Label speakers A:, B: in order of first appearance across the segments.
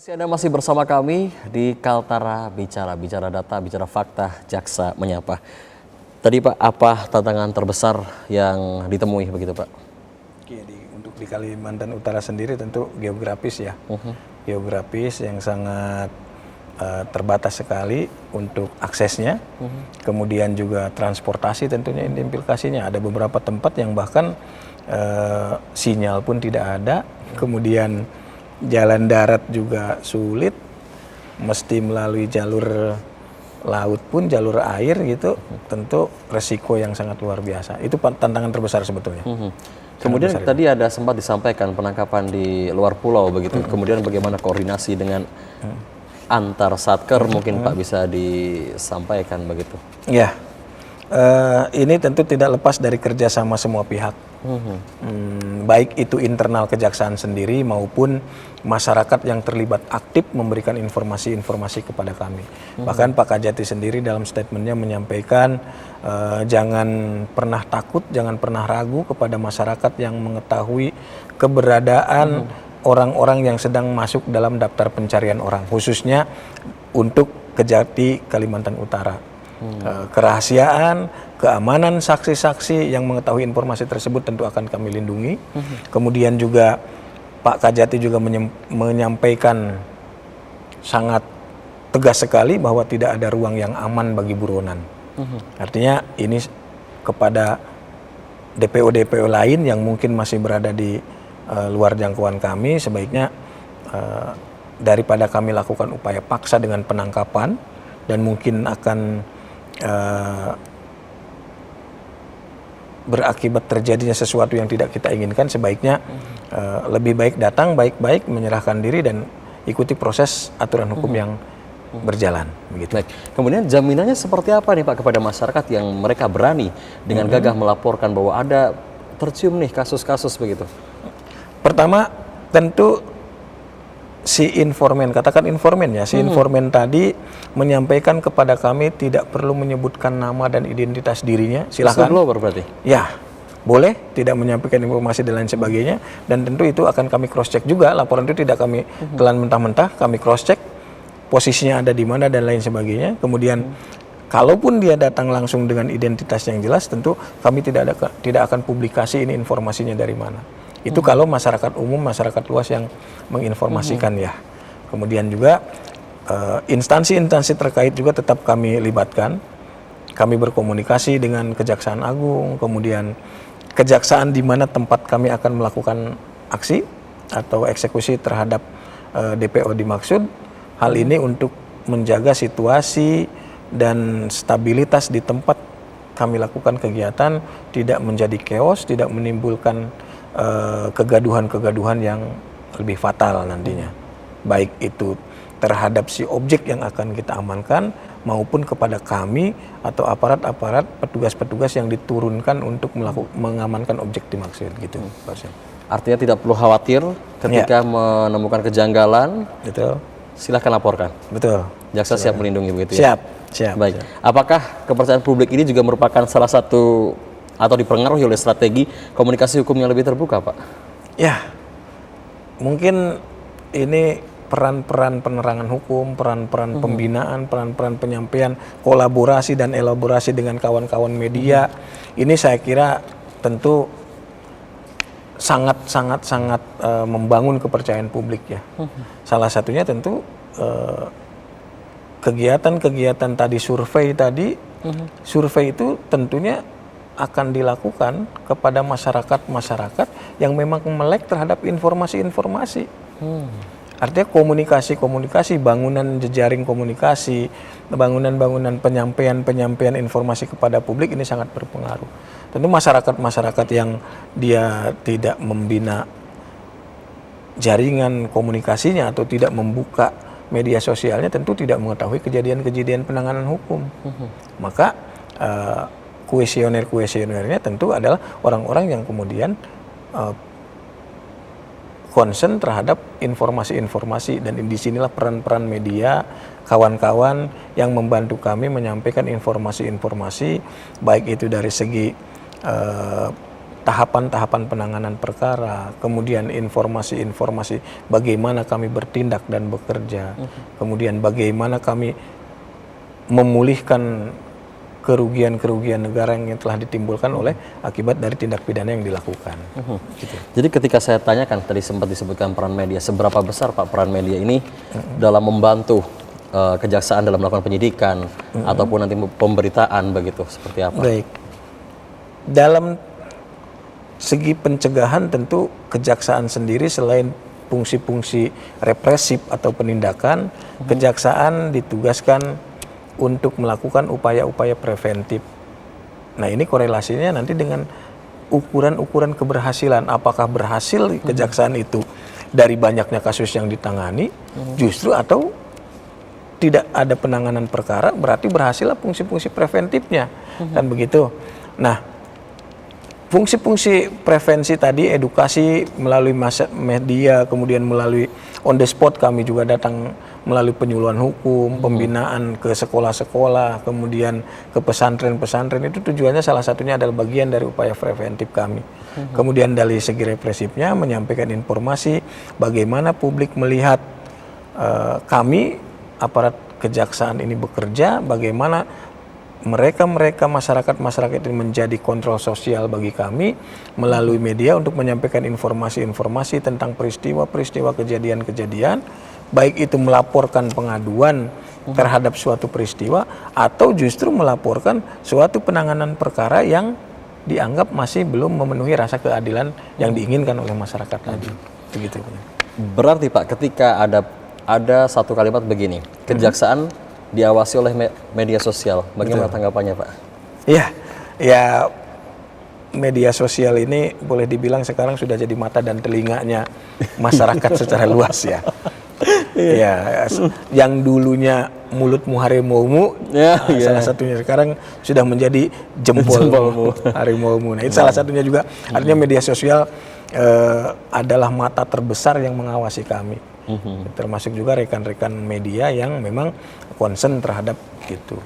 A: Kasih Anda masih bersama kami di Kaltara Bicara, bicara data, bicara fakta, Jaksa Menyapa. Tadi Pak, apa tantangan terbesar yang ditemui begitu Pak?
B: Untuk di Kalimantan Utara sendiri tentu geografis ya, geografis yang sangat terbatas sekali untuk aksesnya, kemudian juga transportasi tentunya implikasinya. Ada beberapa tempat yang bahkan sinyal pun tidak ada, kemudian jalan darat juga sulit, mesti melalui jalur laut pun, jalur air gitu, tentu resiko yang sangat luar biasa. Itu tantangan terbesar sebetulnya.
A: Kemudian tadi ada sempat disampaikan penangkapan di luar pulau begitu. Kemudian bagaimana koordinasi dengan antar satker mungkin Pak bisa disampaikan begitu?
B: Ya, ini tentu tidak lepas dari kerjasama semua pihak. Baik itu internal kejaksaan sendiri maupun masyarakat yang terlibat aktif memberikan informasi-informasi kepada kami. Bahkan Pak Kajati sendiri dalam statementnya menyampaikan jangan pernah takut, jangan pernah ragu kepada masyarakat yang mengetahui keberadaan orang-orang yang sedang masuk dalam daftar pencarian orang, khususnya untuk Kejati Kalimantan Utara. Kerahasiaan, keamanan saksi-saksi yang mengetahui informasi tersebut tentu akan kami lindungi. Kemudian juga Pak Kajati juga menyampaikan sangat tegas sekali bahwa tidak ada ruang yang aman bagi buronan. Artinya ini kepada DPO-DPO lain yang mungkin masih berada di luar jangkauan kami, sebaiknya daripada kami lakukan upaya paksa dengan penangkapan dan mungkin akan berakibat terjadinya sesuatu yang tidak kita inginkan, sebaiknya lebih baik datang baik-baik, menyerahkan diri dan ikuti proses aturan hukum yang berjalan. Begitu.
A: Baik. Kemudian jaminannya seperti apa nih Pak kepada masyarakat yang mereka berani dengan gagah melaporkan bahwa ada tercium nih kasus-kasus begitu?
B: Pertama tentu si informan, katakan informan ya, si informan tadi menyampaikan kepada kami tidak perlu menyebutkan nama dan identitas dirinya, silakan.
A: Whistleblower berarti?
B: Ya, boleh tidak menyampaikan informasi dan lain sebagainya, dan tentu itu akan kami cross check juga, laporan itu tidak kami telan mentah-mentah, kami cross check posisinya ada di mana dan lain sebagainya. Kemudian kalaupun dia datang langsung dengan identitas yang jelas, tentu kami tidak akan publikasi ini informasinya dari mana. Itu kalau masyarakat umum, masyarakat luas yang menginformasikan ya. Kemudian juga instansi-instansi terkait juga tetap kami libatkan. Kami berkomunikasi dengan Kejaksaan Agung, kemudian kejaksaan di mana tempat kami akan melakukan aksi atau eksekusi terhadap DPO dimaksud. Hal ini untuk menjaga situasi dan stabilitas di tempat kami lakukan kegiatan, tidak menjadi chaos, tidak menimbulkan kegaduhan-kegaduhan yang lebih fatal nantinya, baik itu terhadap si objek yang akan kita amankan maupun kepada kami atau aparat-aparat petugas-petugas yang diturunkan untuk mengamankan objek dimaksud gitu.
A: Artinya tidak perlu khawatir ketika menemukan kejanggalan,
B: betul,
A: silahkan laporkan.
B: Betul.
A: Jaksa siap melindungi begitu ya?
B: Siap.
A: Baik. Apakah kepercayaan publik ini juga merupakan salah satu atau dipengaruhi oleh strategi komunikasi hukum yang lebih terbuka, Pak?
B: Ya, mungkin ini peran-peran penerangan hukum, peran-peran pembinaan, peran-peran penyampaian, kolaborasi dan elaborasi dengan kawan-kawan media. Ini saya kira tentu sangat membangun kepercayaan publik ya. Salah satunya tentu kegiatan-kegiatan tadi, survei itu tentunya akan dilakukan kepada masyarakat-masyarakat yang memang melek terhadap informasi-informasi. Artinya komunikasi, bangunan jejaring komunikasi, bangunan penyampaian informasi kepada publik ini sangat berpengaruh. Tentu masyarakat yang dia tidak membina jaringan komunikasinya atau tidak membuka media sosialnya tentu tidak mengetahui kejadian-kejadian penanganan hukum. Maka kuesionernya tentu adalah orang-orang yang kemudian concern terhadap informasi-informasi, dan disinilah peran-peran media, kawan-kawan yang membantu kami menyampaikan informasi-informasi baik itu dari segi tahapan-tahapan penanganan perkara, kemudian informasi-informasi bagaimana kami bertindak dan bekerja, kemudian bagaimana kami memulihkan kerugian-kerugian negara yang telah ditimbulkan oleh akibat dari tindak pidana yang dilakukan. Gitu.
A: Jadi ketika saya tanyakan, tadi sempat disebutkan peran media, seberapa besar Pak peran media ini dalam membantu kejaksaan dalam melakukan penyidikan ataupun nanti pemberitaan begitu, seperti apa?
B: Baik. Dalam segi pencegahan tentu kejaksaan sendiri selain fungsi-fungsi represif atau penindakan, kejaksaan ditugaskan untuk melakukan upaya-upaya preventif. Nah, ini korelasinya nanti dengan ukuran-ukuran keberhasilan. Apakah berhasil kejaksaan itu dari banyaknya kasus yang ditangani, justru atau tidak ada penanganan perkara, berarti berhasillah fungsi-fungsi preventifnya. Kan begitu. Nah, fungsi-fungsi prevensi tadi, edukasi melalui media, kemudian melalui on the spot kami juga datang melalui penyuluhan hukum, pembinaan ke sekolah-sekolah, kemudian ke pesantren-pesantren, itu tujuannya salah satunya adalah bagian dari upaya preventif kami. Kemudian dari segi represifnya menyampaikan informasi bagaimana publik melihat kami aparat kejaksaan ini bekerja, bagaimana mereka masyarakat ini menjadi kontrol sosial bagi kami melalui media untuk menyampaikan informasi-informasi tentang peristiwa-peristiwa kejadian-kejadian, baik itu melaporkan pengaduan terhadap suatu peristiwa atau justru melaporkan suatu penanganan perkara yang dianggap masih belum memenuhi rasa keadilan yang diinginkan oleh masyarakat tadi. Begitu.
A: Berarti Pak, ketika ada satu kalimat begini, kejaksaan diawasi oleh media sosial, bagaimana tanggapannya Pak?
B: Iya, ya media sosial ini boleh dibilang sekarang sudah jadi mata dan telinganya masyarakat secara luas ya. Ya, yang dulunya mulutmu harimaumu, salah satunya sekarang sudah menjadi jempolmu harimaumu. Nah, itu salah satunya juga. Artinya media sosial adalah mata terbesar yang mengawasi kami. Termasuk juga rekan-rekan media yang memang concern terhadap itu.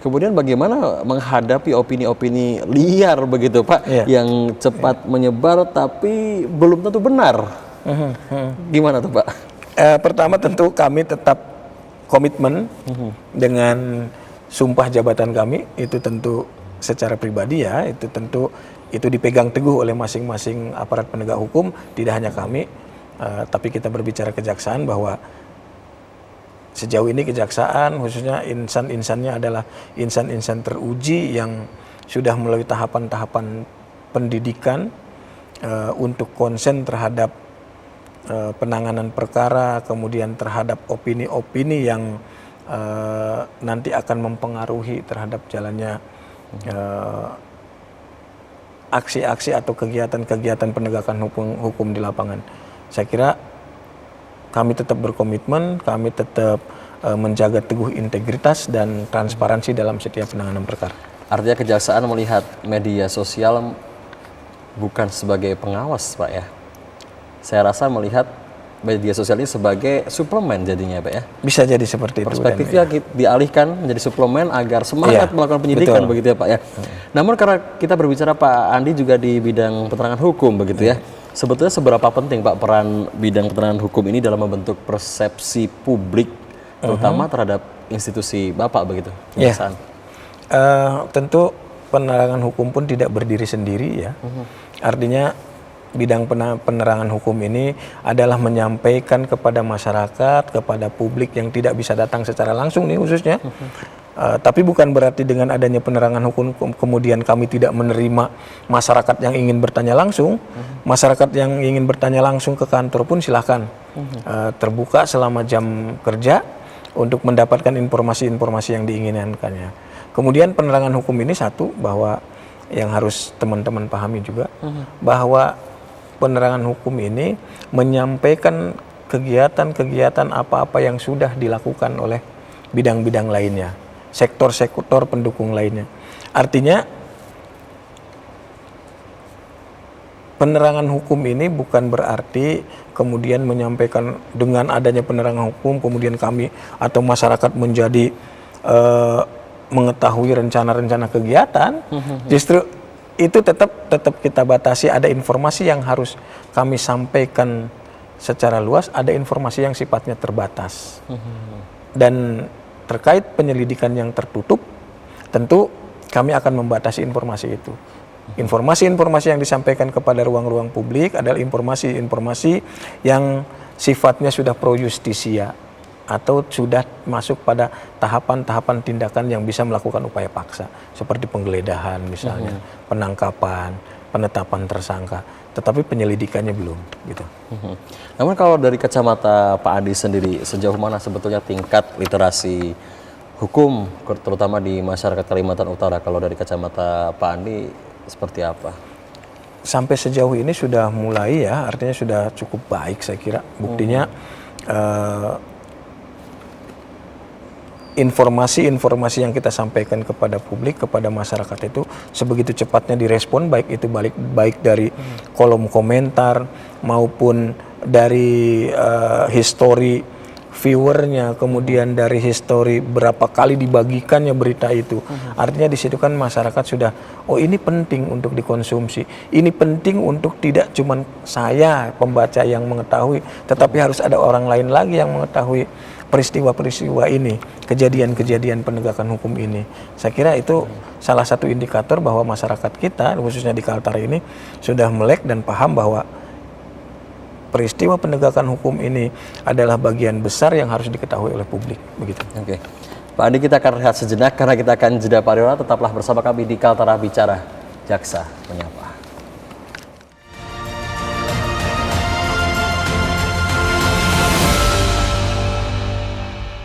A: Kemudian bagaimana menghadapi opini-opini liar begitu Pak, yang cepat menyebar tapi belum tentu benar? Gimana tuh Pak?
B: Pertama tentu kami tetap komitmen dengan sumpah jabatan kami, itu tentu secara pribadi ya, itu tentu itu dipegang teguh oleh masing-masing aparat penegak hukum, tidak hanya kami, tapi kita berbicara kejaksaan bahwa sejauh ini kejaksaan khususnya insan-insannya adalah insan-insan teruji yang sudah melalui tahapan-tahapan pendidikan untuk konsen terhadap penanganan perkara, kemudian terhadap opini-opini yang nanti akan mempengaruhi terhadap jalannya aksi-aksi atau kegiatan-kegiatan penegakan hukum di lapangan. Saya kira kami tetap berkomitmen, kami tetap menjaga teguh integritas dan transparansi dalam setiap penanganan perkara.
A: Artinya kejaksaan melihat media sosial bukan sebagai pengawas Pak ya? Saya rasa melihat media sosial ini sebagai suplemen jadinya Pak ya?
B: Bisa jadi seperti itu.
A: Perspektifnya dialihkan menjadi suplemen agar semangat melakukan penyidikan begitu ya Pak ya? Namun karena kita berbicara Pak Andi juga di bidang penerangan hukum begitu ya? Sebetulnya seberapa penting Pak peran bidang penerangan hukum ini dalam membentuk persepsi publik terutama terhadap institusi Bapak begitu? Kejaksaan?
B: Tentu penerangan hukum pun tidak berdiri sendiri ya. Artinya bidang penerangan hukum ini adalah menyampaikan kepada masyarakat, kepada publik yang tidak bisa datang secara langsung nih khususnya. Tapi bukan berarti dengan adanya penerangan hukum kemudian kami tidak menerima masyarakat yang ingin bertanya langsung. Masyarakat yang ingin bertanya langsung ke kantor pun silahkan terbuka selama jam kerja untuk mendapatkan informasi-informasi yang diinginkannya. Kemudian penerangan hukum ini satu, bahwa yang harus teman-teman pahami juga, bahwa penerangan hukum ini menyampaikan kegiatan-kegiatan apa-apa yang sudah dilakukan oleh bidang-bidang lainnya, sektor-sektor pendukung lainnya. Artinya penerangan hukum ini bukan berarti kemudian menyampaikan dengan adanya penerangan hukum kemudian kami atau masyarakat menjadi mengetahui rencana-rencana kegiatan. Justru itu tetap kita batasi. Ada informasi yang harus kami sampaikan secara luas, ada informasi yang sifatnya terbatas. Dan terkait penyelidikan yang tertutup, tentu kami akan membatasi informasi itu. Informasi-informasi yang disampaikan kepada ruang-ruang publik adalah informasi-informasi yang sifatnya sudah pro justisia atau sudah masuk pada tahapan-tahapan tindakan yang bisa melakukan upaya paksa, seperti penggeledahan misalnya, penangkapan, penetapan tersangka, tetapi penyelidikannya belum gitu.
A: Namun kalau dari kacamata Pak Andi sendiri, sejauh mana sebetulnya tingkat literasi hukum terutama di masyarakat Kalimantan Utara, kalau dari kacamata Pak Andi seperti apa?
B: Sampai sejauh ini sudah mulai ya, artinya sudah cukup baik saya kira. Buktinya informasi-informasi yang kita sampaikan kepada publik, kepada masyarakat itu sebegitu cepatnya direspon, baik itu baik dari kolom komentar maupun dari histori viewernya, kemudian dari histori berapa kali dibagikannya berita itu. Artinya di situ kan masyarakat sudah, oh ini penting untuk dikonsumsi, ini penting untuk tidak cuma saya pembaca yang mengetahui, tetapi harus ada orang lain lagi yang mengetahui peristiwa-peristiwa ini, kejadian-kejadian penegakan hukum ini. Saya kira itu salah satu indikator bahwa masyarakat kita, khususnya di Kaltara ini, sudah melek dan paham bahwa peristiwa penegakan hukum ini adalah bagian besar yang harus diketahui oleh publik. Begitu.
A: Oke. Pak Andi, kita akan rehat sejenak karena kita akan jeda pariwara. Tetaplah bersama kami di Kaltara Bicara, Jaksa Menyapa.